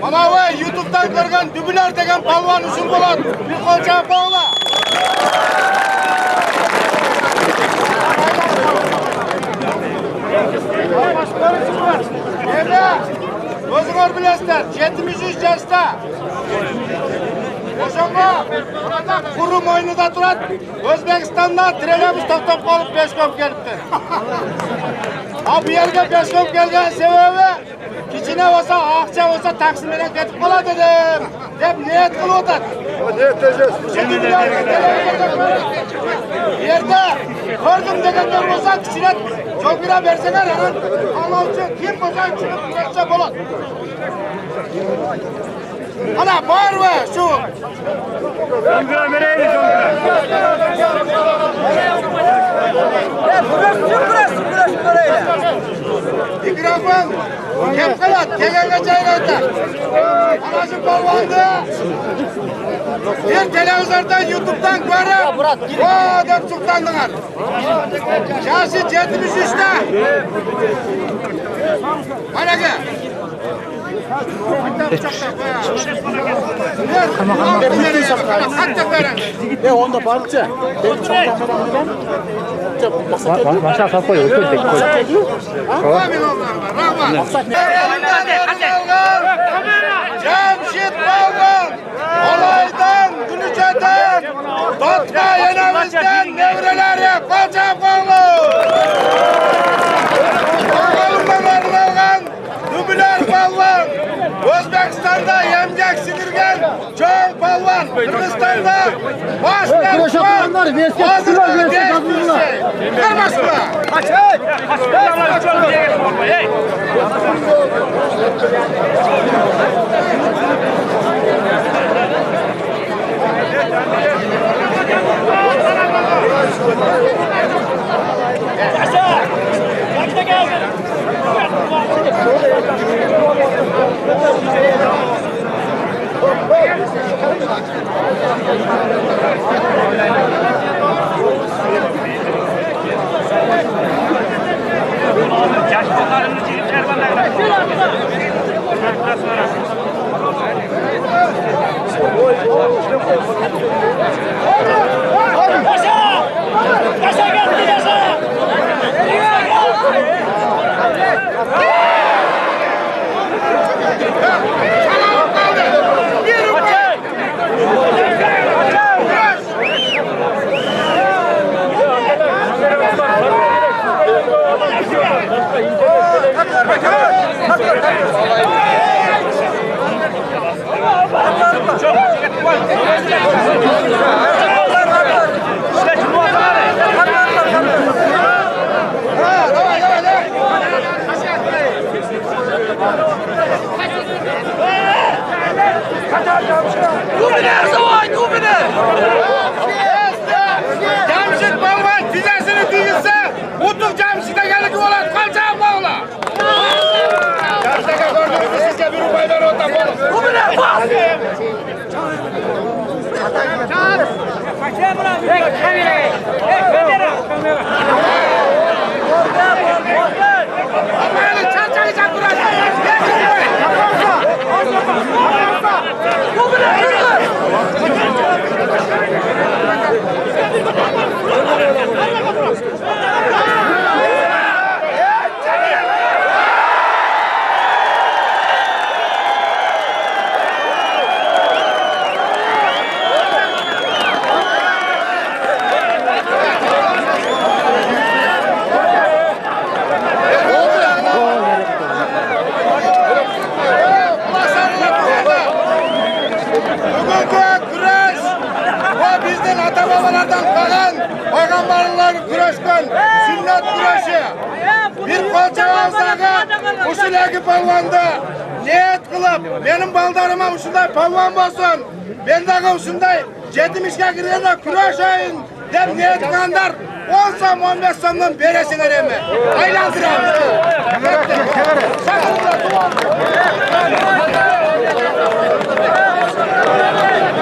Mana bu YouTube'dan ko'rgan Dubular degan palvon usul bo'ladi. Bir qo'lcha bog'la. Endi o'zinglar bilasizlar, 73 yoshda. O'shanga Qurum o'yinida turadi. O'zbekistondan trenabus to'xtab qolib Peshkov kelibdi. Bu yerga Peshkov kelgan sababi kichkina bo'lsa, oqcha bo'lsa taksi bilan ketib qoladi deb niyat qilib o'tadi. Yerda ko'rdim deganlar bo'lsa, kichkina jo'gira bersalar, oluvchi kim bo'lsa chiqib tursa bo'ladi. Ana bormi shu? Jo'gira beraylik, Mikrofon kim qiladi? Kelganga joylaydi. Ana shu polvonni bir televizordan, YouTube'dan ko'rib, "Vo" deb chiqdinglar. Yoshi 73 da. Managa onda barcha. Başa kalk koy. Jamshid Polvon Olaydan, Gulchadan, To'tqa yanamizdan nevralari Qo'cha Polvon. Dubular Polvon O'zbekistonda yamgak sindirgan Jon Polvon, Qirg'izistonda bosh kurashganlar Jamshid Polvon vizasini tugilsa, o'tib Jamshidga kelib bo'ladi, Qo'cha Polvon. Jamshidga ko'rdingiz, sizga bir baylar o'ta bo'ladi. Bizden ata-babalardan kalan peygamberlerle kurashgan sünnet kuraşı. Bir Qo'cha ağızdagi usulagi polvonda niyat qilib, benim baldarıma usulay polvon bo'lsin, bendagi usulay 70ga kirganda kurashayın deb niyat qilganlar 10 so'm 15 so'mdan berasinglar emi. Aylantiramiz.